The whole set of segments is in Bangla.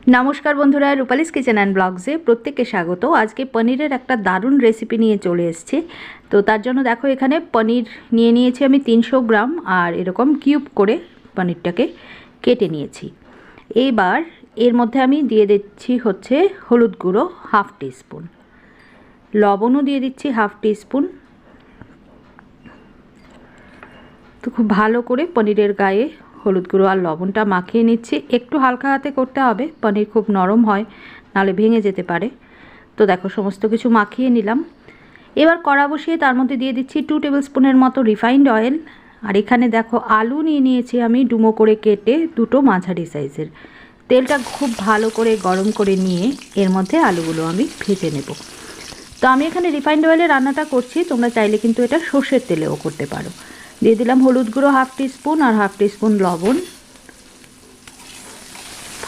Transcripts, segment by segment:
নমস্কার বন্ধুরা, রূপালিস কিচেন অ্যান্ড ব্লগসে প্রত্যেককে স্বাগত। আজকে পনিরের একটা দারুণ রেসিপি নিয়ে চলে এসেছি। তো তার জন্য দেখো এখানে পনির নিয়ে নিয়েছি আমি 300 গ্রাম, আর এরকম কিউব করে পনিরটাকে কেটে নিয়েছি। এইবার এর মধ্যে আমি দিয়ে দিচ্ছি হচ্ছে হলুদ গুঁড়ো হাফ টিস্পুন, লবণও দিয়ে দিচ্ছি হাফ টিস্পুন। তো খুব ভালো করে পনিরের গায়ে হলুদ গুঁড়ো আর লবণটা মাখিয়ে নিচ্ছি। একটু হালকা হাতে করতে হবে, পনির খুব নরম হয়, নাহলে ভেঙে যেতে পারে। তো দেখো সমস্ত কিছু মাখিয়ে নিলাম। এবার কড়া বসিয়ে তার মধ্যে দিয়ে দিচ্ছি 2 টেবিল স্পুনের মতো রিফাইন্ড অয়েল। আর এখানে দেখো আলু নিয়ে নিয়েছি আমি ডুমো করে কেটে, দুটো মাঝারি সাইজের। তেলটা খুব ভালো করে গরম করে নিয়ে এর মধ্যে আলুগুলো আমি ভেজে নেব। তো আমি এখানে রিফাইন্ড অয়েলে রান্নাটা করছি, তোমরা চাইলে কিন্তু এটা সর্ষের তেলেও করতে পারো। দিয়ে দিলাম হলুদ গুঁড়ো হাফ টিস্পুন আর হাফ টিস্পুন লবণ।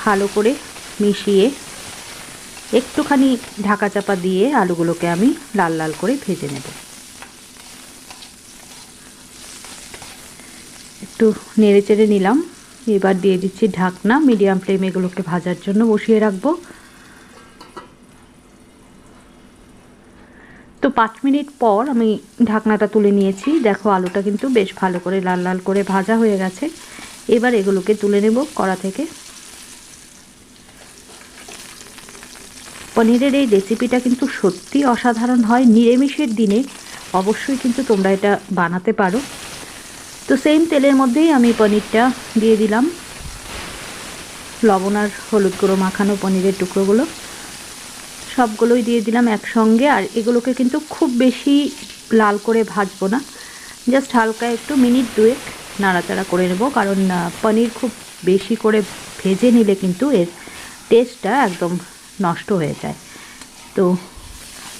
ভালো করে মিশিয়ে একটুখানি ঢাকা চাপা দিয়ে আলুগুলোকে আমি লাল লাল করে ভেজে নেব। একটু নেড়ে চেড়ে নিলাম। এবার দিয়ে দিচ্ছি ঢাকনা, মিডিয়াম ফ্লেমে এগুলোকে ভাজার জন্য বসিয়ে রাখবো। তো 5 মিনিট পর আমি ঢাকনাটা তুলে নিয়েছি। দেখো আলুটা কিন্তু বেশ ভালো করে লাল লাল করে ভাজা হয়ে গেছে। এবার এগুলোকে তুলে নেব কড়া থেকে। পনিরের এই রেসিপিটা কিন্তু সত্যি অসাধারণ হয়। নিরামিষের দিনে অবশ্যই কিন্তু তোমরা এটা বানাতে পারো। তো সেম তেলের মধ্যেই আমি পনিরটা দিয়ে দিলাম, লবণ আর হলুদ গুঁড়ো মাখানো পনিরের টুকরোগুলো সবগুলোই দিয়ে দিলাম একসঙ্গে। আর এগুলোকে কিন্তু খুব বেশি লাল করে ভাজবো না, জাস্ট হালকা একটু মিনিট দুয়েক নাড়াচাড়া করে নেব, কারণ পনির খুব বেশি করে ভেজে নিলে কিন্তু এর টেস্টটা একদম নষ্ট হয়ে যায়। তো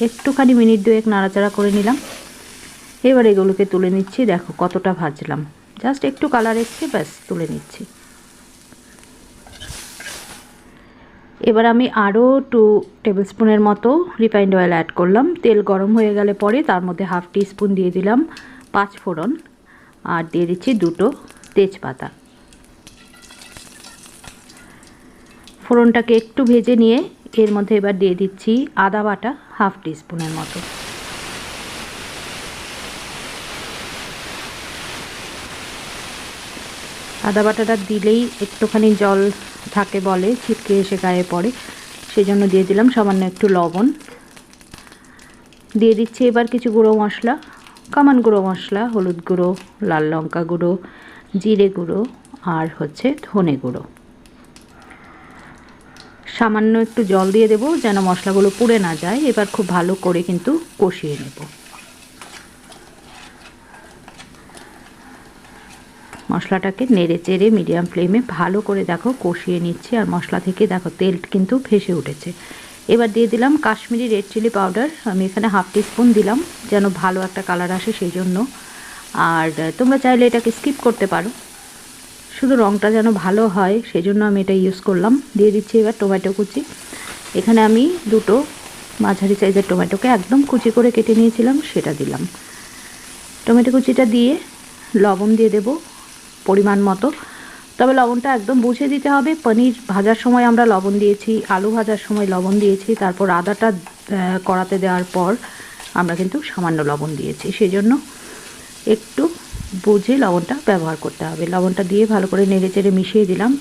একটুখানি মিনিট দুয়েক নাড়াচাড়া করে নিলাম। এবার এগুলোকে তুলে নিচ্ছি। দেখো কতটা ভাজলাম, জাস্ট একটু কালার এসছে, ব্যাস তুলে নিচ্ছি। এবার আমি আরও 2 টেবিল স্পুনের মতো রিফাইন্ড অয়েল অ্যাড করলাম। তেল গরম হয়ে গেলে পরে তার মধ্যে হাফ টিস্পুন দিয়ে দিলাম 5 ফোড়ন, আর দিয়ে দিচ্ছি 2টো তেজপাতা। ফোড়নটাকে একটু ভেজে নিয়ে এর মধ্যে এবার দিয়ে দিচ্ছি আদা বাটা হাফ টিস্পুনের মতো। আদা বাটাটা দিলেই একটুখানি জল থাকে বলে, ছিটকে এসে গায়ে পড়ে, সেজন্য দিয়ে দিলাম সামান্য একটু লবণ। দিয়ে দিচ্ছি এবার কিছু গুঁড়ো মশলা, কমন গুঁড়ো মশলা, হলুদ গুঁড়ো, লাল লঙ্কা গুঁড়ো, জিরে গুঁড়ো আর হচ্ছে ধনে গুঁড়ো। সামান্য একটু জল দিয়ে দেবো যেন মশলাগুলো পুড়ে না যায়। এবার খুব ভালো করে কিন্তু কষিয়ে নেব। মশলাটাকে নেড়ে চেড়ে মিডিয়াম ফ্লেমে ভালো করে দেখো কষিয়ে নিচ্ছি। আর মশলা থেকে দেখো তেল কিন্তু ভেসে উঠেছে। এবার দিয়ে দিলাম কাশ্মীরি রেড চিলি পাউডার। আমি এখানে হাফ টিস্পুন দিলাম যেন ভালো একটা কালার আসে সেই জন্য। আর তোমরা চাইলে এটাকে স্কিপ করতে পারো, শুধু রঙটা যেন ভালো হয় সেই জন্য আমি এটা ইউজ করলাম। দিয়ে দিচ্ছি এবার টমেটো কুচি। এখানে আমি 2টো মাঝারি সাইজের টমেটোকে একদম কুচি করে কেটে নিয়েছিলাম, সেটা দিলাম। টমেটো কুচিটা দিয়ে লবণ দিয়ে দেব পরিমাণ মতো, তবে লবণটা একদম বুঝে দিতে হবে। পনির ভাজার সময় আমরা লবণ দিয়েছি, আলু ভাজার সময় লবণ দিয়েছি, তারপর আদাটা কড়াতে দেওয়ার পর আমরা কিন্তু সামান্য লবণ দিয়েছি, সেই জন্য একটু বুঝে লবণটা ব্যবহার করতে হবে। লবণটা দিয়ে ভালো করে নেড়ে চেড়ে মিশিয়ে দিলাম।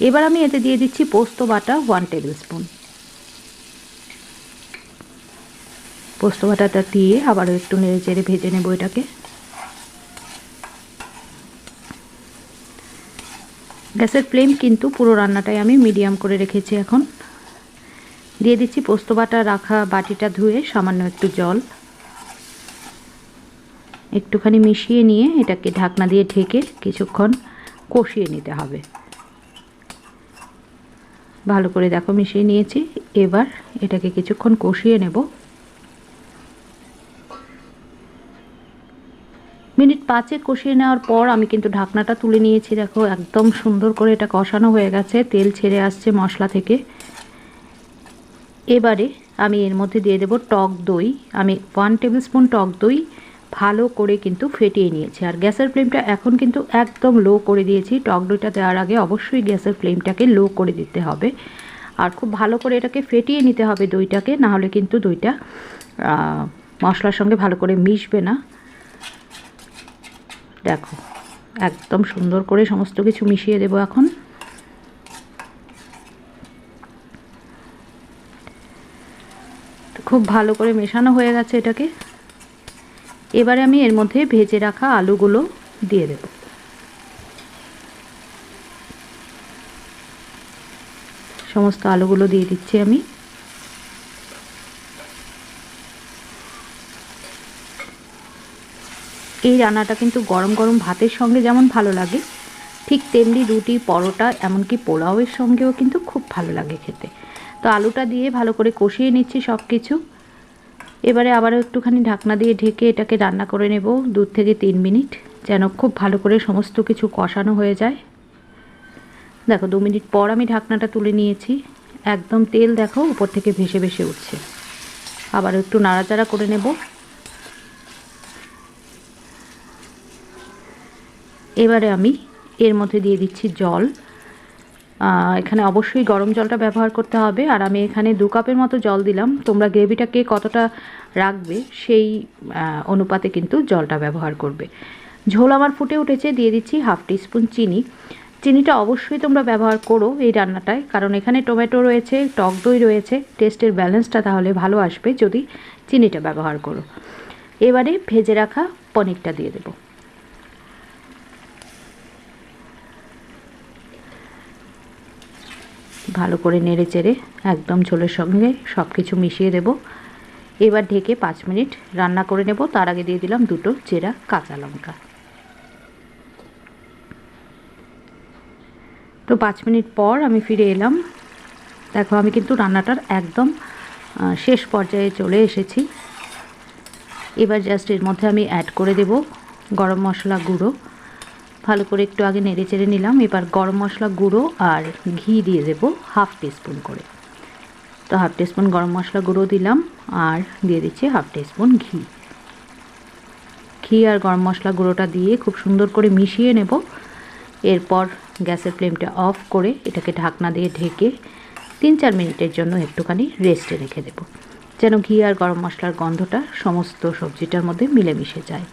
এবার আমি এতে দিয়ে দিচ্ছি পোস্ত বাটা 1 টেবিল স্পুন। পোস্ত বাটাটা দিয়ে আবারও একটু নেড়ে চেড়ে ভেজে নেব এটাকে। গ্যাসের ফ্লেম কিন্তু পুরো রান্নাটাই আমি মিডিয়াম করে রেখেছি। এখন দিয়ে দিচ্ছি পোস্ত বাটা রাখা বাটিটা ধুয়ে সামান্য একটু জল, একটুখানি মিশিয়ে নিয়ে এটাকে ঢাকনা দিয়ে ঢেকে কিছুক্ষণ কষিয়ে নিতে হবে। ভালো করে দেখো মিশিয়ে নিয়েছি। এবার এটাকে কিছুক্ষণ কষিয়ে নেব। মিনিট 5 কষিয়ে নেওয়ার পর আমি কিন্তু ঢাকনাটা তুলে নিয়েছি। দেখো একদম সুন্দর করে এটা কষানো হয়ে গেছে, তেল ছেড়ে আসছে মশলা থেকে। এবারে আমি এর মধ্যে দিয়ে দেব টক দই। আমি 1 টেবিল স্পুন টক দই ভালো করে কিন্তু ফেটিয়ে নিয়েছি। আর গ্যাসের ফ্লেমটা এখন কিন্তু একদম লো করে দিয়েছি। টক দইটা দেওয়ার আগে অবশ্যই গ্যাসের ফ্লেমটাকে লো করে দিতে হবে। আর খুব ভালো করে এটাকে ফেটিয়ে নিতে হবে দইটাকে, না হলে কিন্তু দইটা মশলার সঙ্গে ভালো করে মিশবে না। দেখো একদম সুন্দর করে সমস্ত কিছু মিশিয়ে দেবো এখন। খুব ভালো করে মেশানো হয়ে গেছে এটাকে। এবারে আমি এর মধ্যে ভেজে রাখা আলুগুলো দিয়ে দেব। সমস্ত আলুগুলো দিয়ে দিচ্ছি আমি। এই রান্নাটা কিন্তু গরম গরম ভাতের সঙ্গে যেমন ভালো লাগে, ঠিক তেমনি রুটি, পরোটা, এমনকি পোলাওয়ের সঙ্গেও কিন্তু খুব ভালো লাগে খেতে। তো আলুটা দিয়ে ভালো করে কষিয়ে নিচ্ছি সব কিছু। এবারে আবারও একটুখানি ঢাকনা দিয়ে ঢেকে এটাকে রান্না করে নেব 2 থেকে 3 মিনিট, যেন খুব ভালো করে সমস্ত কিছু কষানো হয়ে যায়। দেখো 2 মিনিট পর আমি ঢাকনাটা তুলে নিয়েছি। একদম তেল দেখো উপর থেকে ভেসে ভেসে উঠছে। আবার একটু নাড়াচাড়া করে নেব। এবারে আমি এর মধ্যে দিয়ে দিচ্ছি জল। এখানে অবশ্যই গরম জলটা ব্যবহার করতে হবে। আর আমি এখানে 2 কাপের মতো জল দিলাম। তোমরা গ্রেভিটাকে কতটা রাখবে সেই অনুপাতে কিন্তু জলটা ব্যবহার করবে। ঝোল আমার ফুটে উঠেছে, দিয়ে দিচ্ছি 1/2 টিস্পুন চিনি। চিনিটা অবশ্যই তোমরা ব্যবহার করো এই রান্নাটায়, কারণ এখানে টমেটো রয়েছে, টক দই রয়েছে, টেস্টের ব্যালেন্সটা তাহলে ভালো আসবে যদি চিনিটা ব্যবহার করো। এবারে ভেজে রাখা পনিরটা দিয়ে দেবো। ভালো করে নেড়ে চেড়ে একদম ঝোলের সঙ্গে সব কিছু মিশিয়ে দেব। এবার ঢেকে 5 মিনিট রান্না করে নেব। তার আগে দিয়ে দিলাম 2টো চেরা কাঁচা লঙ্কা। তো 5 মিনিট পর আমি ফিরে এলাম। দেখো আমি কিন্তু রান্নাটার একদম শেষ পর্যায়ে চলে এসেছি। এবার জাস্ট এর মধ্যে আমি অ্যাড করে দেব গরম মশলা গুঁড়ো। ভালো করে একটু আগে নেড়ে চেড়ে নিলাম। এবার গরম মশলা গুঁড়ো আর ঘি দিয়ে দেব 1/2 টিস্পুন করে। তো 1/2 টিস্পুন গরম মশলা গুঁড়ো দিলাম আর দিয়ে দিচ্ছি 1/2 টিস্পুন ঘি। ঘি আর গরম মশলা গুঁড়োটা দিয়ে খুব সুন্দর করে মিশিয়ে নেব। এরপর গ্যাসের ফ্লেমটা অফ করে এটাকে ঢাকনা দিয়ে ঢেকে 3-4 মিনিটের জন্য একটুখানি রেস্টে রেখে দেব, যেন ঘি আর গরম মশলার গন্ধটা সমস্ত সবজিটার মধ্যে মিলেমিশে যায়।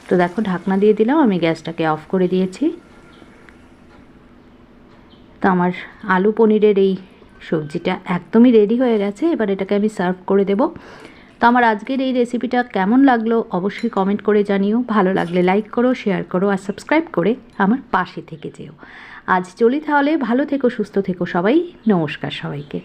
তো দেখো ঢাকনা দিয়ে দিলাম, আমি গ্যাসটাকে অফ করে দিয়েছি। তো আমার আলু পনিরের এই সবজিটা একদমই রেডি হয়ে গেছে। এবার এটাকে আমি সার্ভ করে দেব। তো আমার আজকের এই রেসিপিটা কেমন লাগলো অবশ্যই কমেন্ট করে জানিও। ভালো লাগলে লাইক করো, শেয়ার করো আর সাবস্ক্রাইব করে আমার পাশে থেকে যেও। আজ চলি তাহলে, ভালো থেকো, সুস্থ থেকো সবাই। নমস্কার সবাইকে।